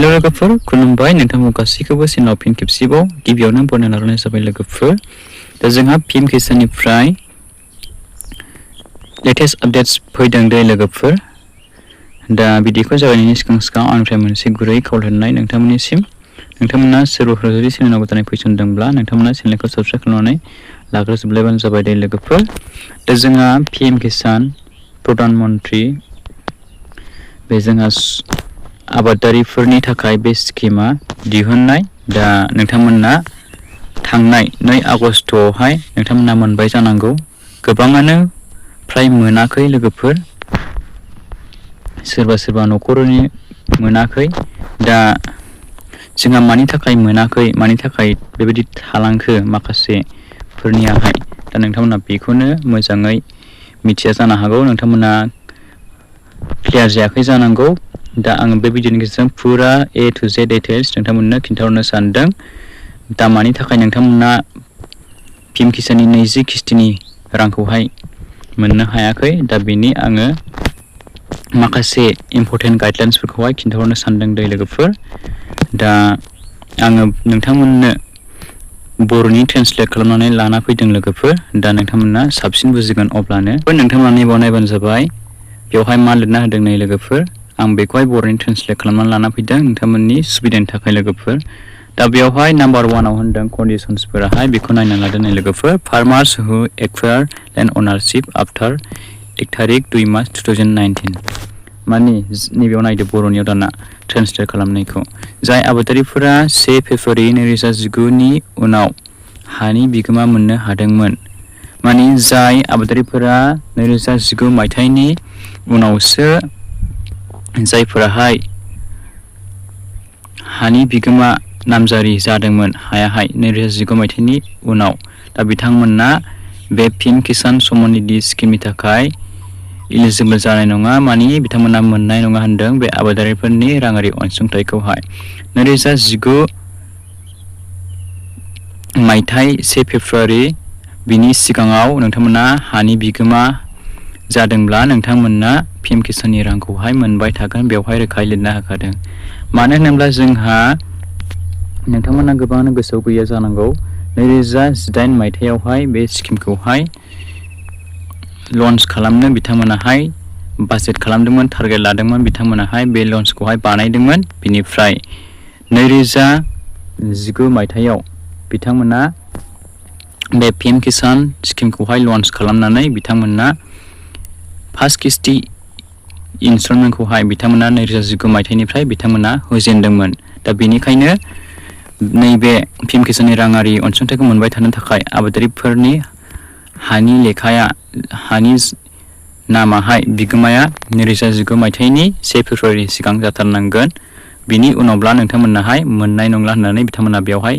Hello लोगोफोर खुलुमबाय नोंथांमोन गासैखौबो चेनेलाव फिन खेबसेबाव गिबियावनो बरायना लानाय जाबाय लोगोफोर दा जोंहा PM किसाननिफ्राय लेटेस्ट आपडेट्स फैदों दे लोगोफोर दा भिडिअखौ जागायनायनि सिगां आंनिफ्राय मोनसे गुरै खावलायनाय नोंथांमोना सोरबाफोर जुदि चेनेलाव गोदानै फैसनदोंब्ला नोंथांमोना चेनेलखौ साबस्क्राइब खालामनानै लाग्रोजोबलायबानो जाबाय दे लोगोफोर दा जोंहा PM किसान प्रधान मन्त्रि बे जोंहा आबादारिफोरनि थाखाय बे स्किमा दिहुननाय दा नोंथांमोना थांनाय 2 आगस्टआवहाय नोंथांमोना मोनबाय जानांगौ गोबाङानो फ्राय मोनाखै लोगोफोर सोरबा न'खरनि मोनाखै दा जोंहा मानि थाखाय मोनाखै मानि थाखाय बेबायदि थालांखो माखासेफोरनियाहाय दा नोंथांमोना बेखौनो मोजाङै मिथिया जानो हागौ नोंथांमोना क्लियार जायाखै जानांगौ दा आं बे भिडिअनि गेजेरजों फुरा A to Z डिटेल्स नोंथांमोननो खिन्थाहरनो सानदों दा मानि थाखाय नोंथांमोना PM किसाननि 20 किस्तिनि रांखौहाय मोननो हायाखै दा बेनि आङो माखासे इम्पोर्टेन्ट गाइडलाइन्सफोरखौहाय खिन्थाहरनो सानदों दे लोगोफोर दा आङो नोंथांमोननो बर'नि ट्रेन्सलेट खालामनानै लाना फैदों लोगोफोर दा नोंथांमोना साबसिन बुजिगोन अब्लानो नोंथांमोना नायबानो जाबाय बेवहाय मा लिरना होदों नै लोगोफोर आं बेखौहाय बर'नि ट्रेन्सलेट खालामनानै लाना फैदों नोंथांमोननि सुबिदानि थाखाय लोगोफोर दा बेवहाय नाम्बार 1 आव होनदों कन्डिशन्सफोराहाय बेखौ नायना लादों नै लोगोफोर फार्मार्स हु एक्वायर लेन्ड अनारशिप आफ्टार 1 तारिख 2 मार्च 2019 माने नैबेयाव नायदो बर'नियाव दाना ट्रेन्सलेट खालामनायखौ जाय आबादारिफोरा 1 फेब्रुवारि 2019 नि उनाव हानि बिगोमा मोननो हादोंमोन माने जाय आबादारिफोरा 2019 मायथाइनि उनावसो जायफोराहाय हानि बिगोमा नामजारि जादोंमोन हायाहाय 2019 मायथाइनि उनाव दा बिथांमोनना बे PM किसान सम्मान निधि स्किमनि थाखाय इलिजिबल जानाय नङा माने बिथांमोना मोननाय नङा होनदों बे आबादारिफोरनि राङारि अनसुंथाइखौहाय 2019 मायथाइ 1 फेब्रुवारि बिनि सिगाङाव नोंथांमोना हानि बिगोमा जादोंब्ला नोंथांमोना PM किसाननि रांखौहाय मोनबाय थागोन बेवहाय रोखायै लिरना होखादों मानो होनोब्ला जोंहा नोंथांमोना गोबाङानो गोसोआव गैया जानांगौ 2018 मायथाइयावहाय बे स्किमखौहाय लन्च खालामनो बिथांमोनाहाय बाजेट खालामदोंमोन टारगेट लादोंमोन बिथांमोनाहाय बे लन्चखौहाय बानायदोंमोन बिनिफ्राय 2019 मायथाइयाव बिथांमोना बे PM किसान स्किमखौहाय लन्च खालामनानै बिथांमोना फार्स्ट किस्ति इनस्टलमेन्टखौहाय बिथांमोना 2019 मायथाइनिफ्राय बिथांमोना होजेनदोंमोन दा बेनिखायनो नैबे PM किसाननि राङारि अनसुंथाइखौ मोनबाय थानो थाखाय आबादारिफोरनि हानि लेखाया हानि नामाहाय बिगोमाया 2019 मायथाइनि 1 फेब्रुवारि सिगां जाथारनांगोन बिनि उनावब्ला नोंथांमोनाहाय मोननाय नंला होननानै बिथांमोना बेवहाय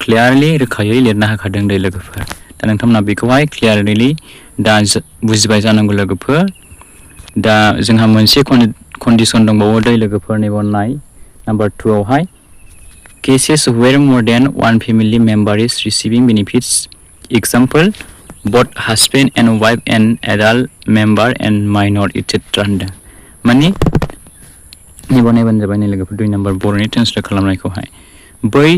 क्लियारलि रोखायै लिरना होखादों दे लोगोफोर दा नोंथांमोना बेखौहाय क्लियारलि दा बुजिबाय जानांगौ लोगोफोर दा जोंहा मोनसे कन्डिशन दंबावो दे लोगोफोर नैबाव नाय नाम्बार 2 आवहाय cases where more than one family member is receiving benefits example both husband and wife and adult member and minor etc होनदों माने नैबाव नायबानो जाबाय नै लोगोफोर 2 नाम्बार बर'नि ट्रेन्सलेट खालामनायखौहाय बै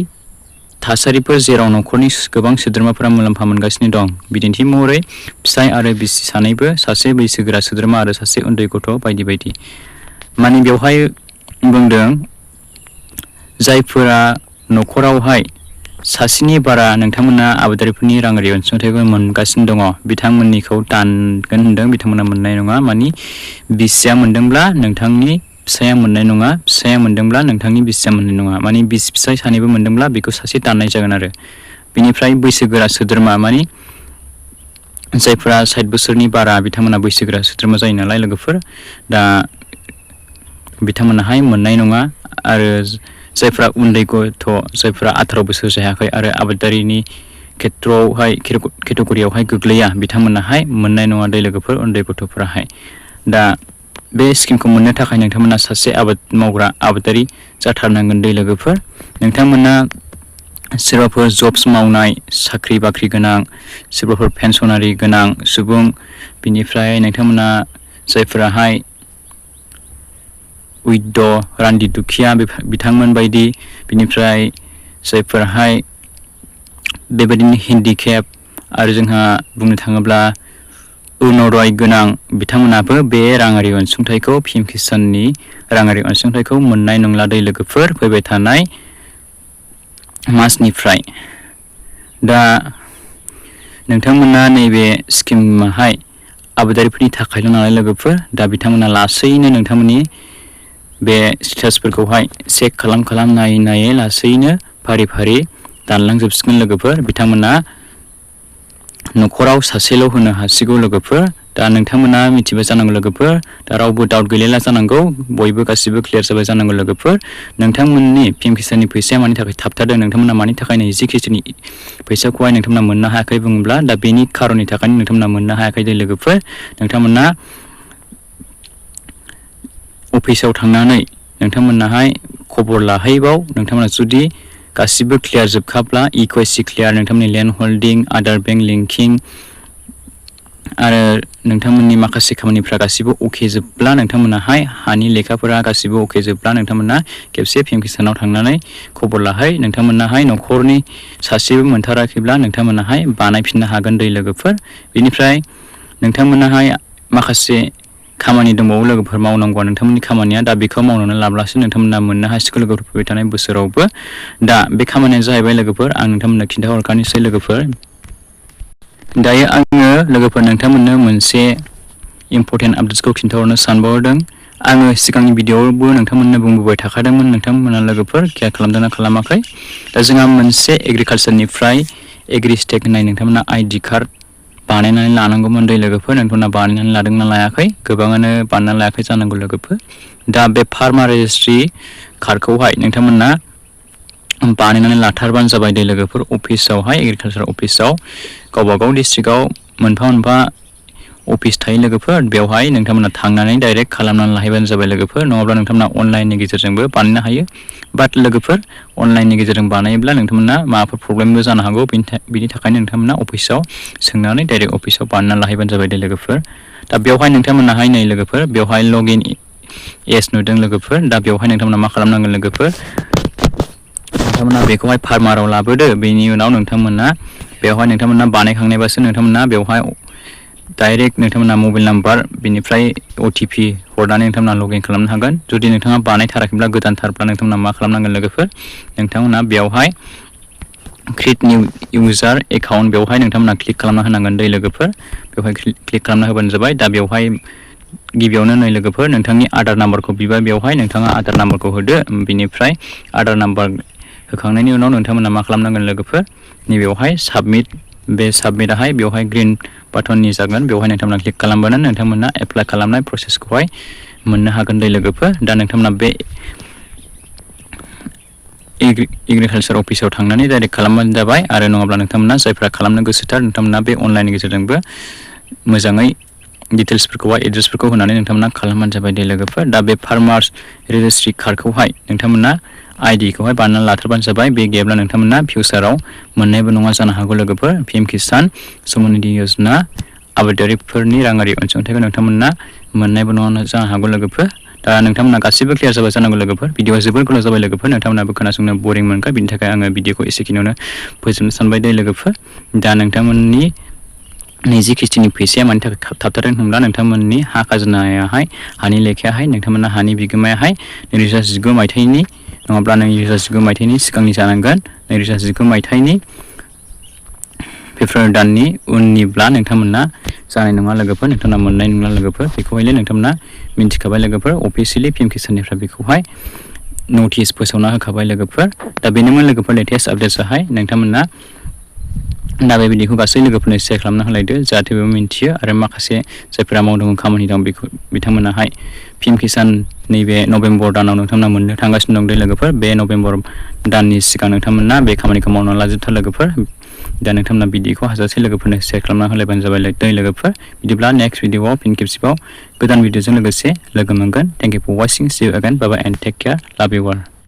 थासारिफोर जेराव न'खरनि गोबां सोद्रोमाफोरा मुलाम्फा मोनगासिनो दं बिदिन्थि महरै फिसाय आरो बिसि सानैबो सासे बैसोगोरा सोद्रोमा आरो सासे उन्दै गथ' बायदि बायदि माने बेवहाय बुंदों जायफोरा न'खरावहाय सासेनि बारा नोंथांमोना आबादारिफोरनि राङारि अनसुंथाइखौ मोनगासिनो दङ बिथांमोननिखौ दानगोन होनदों बिथांमोना मोननाय नङा माने बिसिया मोनदोंब्ला नोंथांनि फिसाया मोननाय नङा फिसाया मोनदोंब्ला नोंथांनि बिसिया मोननाय नङा माने बिसि फिसाय सानैबो मोनदोंब्ला बेखौ सासे दाननाय जागोन आरो बिनिफ्राय बैसोगोरा सोद्रोमा माने जायफोरा 60 बोसोरनि बारा बिथांमोना बैसोगोरा सोद्रोमा जायो नालाय लोगोफोर दा बिथांमोनाहाय मोननाय नङा आरो जायफोरा उन्दै गथ' जायफोरा 18 बोसोर जायाखै आरो आबादारिनि खेत्रआवहाय केटेगरियावहाय गोग्लैया बिथांमोनाहाय मोननाय नङा दे लोगोफोर उन्दै गथ'फोराहाय दा बे स्किमखौ मोननो थाखाय नोंथांमोना सासे आबाद मावग्रा आबादारि जाथारनांगोन दे लोगोफोर नोंथांमोना सोरबाफोर जब्स मावनाय साख्रि बाख्रि गोनां सोरबाफोर पेन्सनारि गोनां सुबुं बिनिफ्राय नोंथांमोना जायफोराहाय उइद' रान्दि दुखिया बिथांमोन बायदि बिनिफ्राय जायफोरहाय बेबायदिनो हेन्डिकेप आरो जोंहा बुंनो थाङोब्ला अरुनदय गोनां बिथांमोनाबो बे राङारि अनसुंथाइखौ PM किसाननि राङारि अनसुंथाइखौ मोननाय नंला दै लोगोफोर फैबाय थानाय मासनिफ्राय। दा नोंथांमोना नैबे स्किमाहाय आबादारिफोरनि थाखायल' नालाय लोगोफोर दा बिथांमोना लासैनो नोंथांमोननि बे स्टेटासफोरखौहाय चेक खालाम नायै लासैनो फारि फारि दानलांजोबसिगोन लोगोफोर। बिथांमोना न'खराव सासेल' होनो हासिगौ लोगोफोर। दा नोंथांमोना मिथिबाय जानांगौ लोगोफोर। दा रावबो डाउट गैलायला जानांगौ, बयबो गासिबो क्लियार जाबाय जानांगौ लोगोफोर। नोंथांमोननि PM किसाननि फैसाया मानि थाखाय थाबथादों, नोंथांमोना मानि थाखाय 20 केजिनि फैसाखौहाय नोंथांमोना मोननो हायाखै बुङोब्ला दा बेनि खारननि थाखायनो नोंथांमोना मोननो हायाखै दे लोगोफोर। नोंथांमोना अफिसाव थांनानै नोंथांमोनाहाय खबर लाहैबाव। नोंथांमोना जुदि गासिबो क्लियार जोबखाब्ला इक्वेसि क्लियार, नोंथांमोननि लेन्ड हल्डिं, आदार बेंक लिंकिं आरो नोंथांमोननि माखासे खामानिफ्रा गासिबो अके जोबब्ला, नोंथांमोनाहाय हानि लेखाफोरा गासिबो अके जोबब्ला नोंथांमोना खेबसे PM किसानाव थांनानै खबर लाहै। नोंथांमोनाहाय न'खरनि सासेबो मोनथाराखैब्ला नोंथांमोनाहाय बानायफिननो हागोन दै लोगोफोर। बेनिफ्राय नोंथांमोनाहाय माखासे खामानि दंबावो लोगोफोर मावनांगौआ नोंथांमोननि खामानिया। दा बेखौ मावनानै लाब्लासो नोंथांमोना मोननो हासिगौ लोगोफोर फैबाय थानाय बोसोरावबो। दा बे खामानिया जाहैबाय लोगोफोर, आं नोंथांमोननो खिन्थाहरखानोसै लोगोफोर। दायो आङो लोगोफोर नोंथांमोननो मोनसे इम्परटेन्ट आपडेट्सखौ खिन्थाहरनो सानबावदों। आङो सिगांनि भिडिअआवबो नोंथांमोननो बुंबोबाय थाखादोंमोन, नोंथांमोना लोगोफोर केयार खालामदोंना खालामाखै। दा जोंहा मोनसे एग्रिकालचारनिफ्राय एग्रिस्टेक होननाय नोंथांमोना ID कार्ड बानायनानै लानांगौमोन दै लोगोफोर। नोंथांमोना बानायनानै लादोंना लायाखै? गोबाङानो बानायनानै लायाखै जानांगौ लोगोफोर। दा बे फार्मार रेजिस्ट्रि कार्डखौहाय नोंथांमोना बानायनानै लाथारबानो जाबाय दै लोगोफोर। अफिसावहाय एग्रिकालचार अफिसाव गावबागाव डिस्ट्रिक्टआव मोनफा अफिस थायो लोगोफोर। बेवहाय नोंथांमोना थांनानै डाइरेक्ट खालामनानै लाहैबानो जाबाय लोगोफोर। नङाब्ला नोंथांमोना अनलाइननि गेजेरजोंबो बानायनो हायो। बाट लोगोफोर अनलाइननि गेजेरजों बानायोब्ला नोंथांमोना माबाफोर प्रब्लेमबो जानो हागौ। बिनि थाखायनो नोंथांमोना अफिसाव सोंनानै डाइरेक्ट अफिसाव बानायनानै लाहैबानो जाबाय दै लोगोफोर। दा बेवहाय नोंथांमोनाहाय नै लोगोफोर, बेवहाय लगइन एज नुदों लोगोफोर। दा बेवहाय नोंथांमोना मा खालामनांगोन लोगोफोर, नोंथांमोना बेखौहाय फार्माराव लाबोदो। बेनि उनाव नोंथांमोना बेवहाय नोंथांमोना बानायखांनायबासो नोंथांमोना बेवहाय डाइरेक्ट नोंथांमोना मबाइल नाम्बार बिनिफ्राय OTP हरनानै नोंथांमोना लगइन खालामनो हागोन। जुदि नोंथाङा बानायथाराखैब्ला गोदानथारब्ला नोंथांमोना मा खालामनांगोन लोगोफोर, नोंथांमोना बेवहाय क्रिएट निउ इउजार एकाउन्ट बेवहाय नोंथांमोना क्लिक खालामना होनांगोन दै लोगोफोर। बेवहाय क्लिक खालामना होबानो जाबाय। दा बेवहाय गिबियावनो नै लोगोफोर नोंथांनि आधार नाम्बारखौ बिबाय। बेवहाय नोंथाङा आधार नाम्बारखौ होदो। बिनिफ्राय आधार नाम्बार होखांनायनि उनाव नोंथांमोना मा खालामनांगोन लोगोफोर, नैबेवहाय साबमिट, बे साबमिटाहाय बेवहाय ग्रिन बाटननि जागोन। बेवहाय नोंथांमोना क्लिक खालामबानो नोंथांमोना एप्लाइ खालामनाय प्रसेसखौहाय मोननो हागोन दै लोगोफोर। दा नोंथांमोना बे एग्रिकालचार अफिसाव थांनानै डाइरेक्ट खालामबानो जाबाय। आरो नङाब्ला नोंथांमोना जायफ्रा खालामनो गोसोथार नोंथांमोना बे अनलाइननि गेजेरजोंबो मोजाङै डिटेल्सफोरखौहाय एड्रेसफोरखौ होनानै नोंथांमोना खालामबानो जाबाय दै लोगोफोर। दा बे फार्मार्स रेजिस्ट्रि कार्डखौहाय नोंथांमोना आइडिखौहाय बानायनानै लाथारबानो जाबाय। बे गैयाब्ला नोंथांमोना फिउचाराव मोननायबो नङा जानो हागौ लोगोफोर। PM किसान समनिधि योजना आबादारिफोरनि राङारि अनसुंथाइखौ नोंथांमोना मोननायबो नङा जानो हागौ लोगोफोर। दा नोंथांमोना गासिबो क्लियार जाबाय जानांगौ लोगोफोर। भिडिअआ जोबोर गोलाव जाबाय लोगोफोर, नोंथांमोनाबो खोनासंनो बरिं मोनगोन। बिनि थाखाय आङो भिडिअखौ एसेखिनियावनो फोजोबनो सानबाय दै लोगोफोर। दा नोंथांमोननि 20 केजिनि फैसाया मानि थाखाय थाबथादों होनब्ला नोंथांमोननि हा खाजोनायाहाय, हानि लेखायाहाय, नोंथांमोना हानि बिगोमायाहाय 2019 मायथाइनि नङाब्ला 2019 मायथाइनि सिगांनि जानांगोन। 2019 मायथाइनि फेब्रुवारि दाननि उननिब्ला नोंथांमोना जानाय नङा लोगोफोर, नोंथांमोना मोननाय नङा लोगोफोर। बेखौहायनो नोंथांमोना मिन्थिखाबाय लोगोफोर। अफिसियेलि PM किसाननिफ्राय बेखौहाय नटिस फोसावना होखाबाय लोगोफोर। दा बेनोमोन लोगोफोर लेटेस्ट आपडेट्सआहाय। नोंथांमोना दा बे भिडिअखौ गासै लोगोफोरनो शेयार खालामना होलायदो, जाहाथे बयबो मिन्थियो। आरो माखासे जायफोरा मावदों खामानि दं बेखौ बिथांमोनाहाय PM किसान नैबे नभेम्बर दानाव नोंथांमोना मोननो थांगासिनो दं दै लोगोफोर। बे नभेम्बर दाननि सिगां नोंथांमोना बे खामानिखौ मावनानै लाजोबथार लोगोफोर। दा नोंथांमोना भिडिअखौ हाजासे लोगोफोरनो शेयार खालामना होलायबानो जाबाय दै लोगोफोर। बिदिब्ला नेक्स्ट भिडिअआव फिन खेबसेबाव गोदान भिडिअजों लोगोसे लोगो मोनगोन। Thank you for watching, see you again, bye bye and take care, love you all.